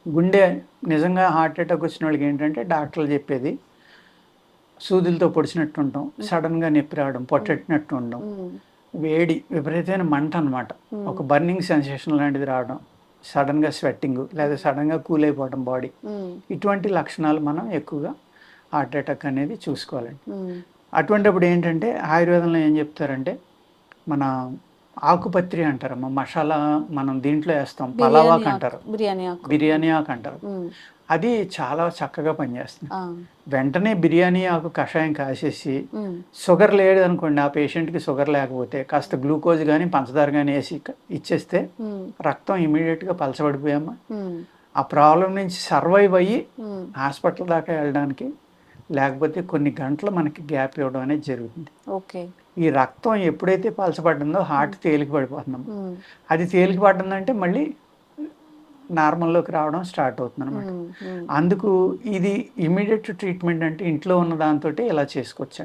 గుండె నిజంగా heart attack వచ్చిన వాళ్ళకి ఏంటంటే డాక్టర్లు చెప్పేది సూదులతో పొడిచినట్టు ఉంటాం, సడన్గా నొప్పి రావడం, పొట్టెట్టినట్టు ఉండడం, వేడి విపరీతమైన మంట అనమాట, ఒక బర్నింగ్ సెన్సేషన్ లాంటిది రావడం, సడన్గా స్వెట్టింగ్ లేదా సడన్గా కూల్ అయిపోవడం బాడీ, ఇటువంటి లక్షణాలు మనం ఎక్కువగా హార్ట్ అటాక్ అనేది చూసుకోవాలండి. అటువంటిప్పుడు ఏంటంటే ఆయుర్వేదంలో ఏం చెప్తారంటే మన ఆకుపత్రి అంటారమ్మా, మసాలా మనం దీంట్లో వేస్తాం, పలావాక్ అంటారు, బిర్యానీ ఆకు అంటారు, అది చాలా చక్కగా పనిచేస్తుంది. వెంటనే బిర్యానీ ఆకు కషాయం కాసేసి షుగర్ లేదు అనుకోండి, ఆ పేషెంట్కి షుగర్ లేకపోతే కాస్త గ్లూకోజ్ కానీ పంచదార కానీ వేసి ఇచ్చేస్తే రక్తం ఇమీడియట్గా పలచబడిపోయామా, ఆ ప్రాబ్లం నుంచి సర్వైవ్ అయ్యి హాస్పిటల్ దాకా వెళ్ళడానికి లేకపోతే కొన్ని గంటలు మనకి గ్యాప్ ఇవ్వడం అనేది జరుగుతుంది. ఈ రక్తం ఎప్పుడైతే పలచబడిందో హార్ట్ తేలిక పడిపోతున్నాము, అది తేలిక పడిందంటే మళ్ళీ నార్మల్లోకి రావడం స్టార్ట్ అవుతుంది అనమాట. అందుకు ఇది ఇమీడియట్ ట్రీట్మెంట్ అంటే ఇంట్లో ఉన్న దాంతో ఇలా చేసుకోవచ్చు.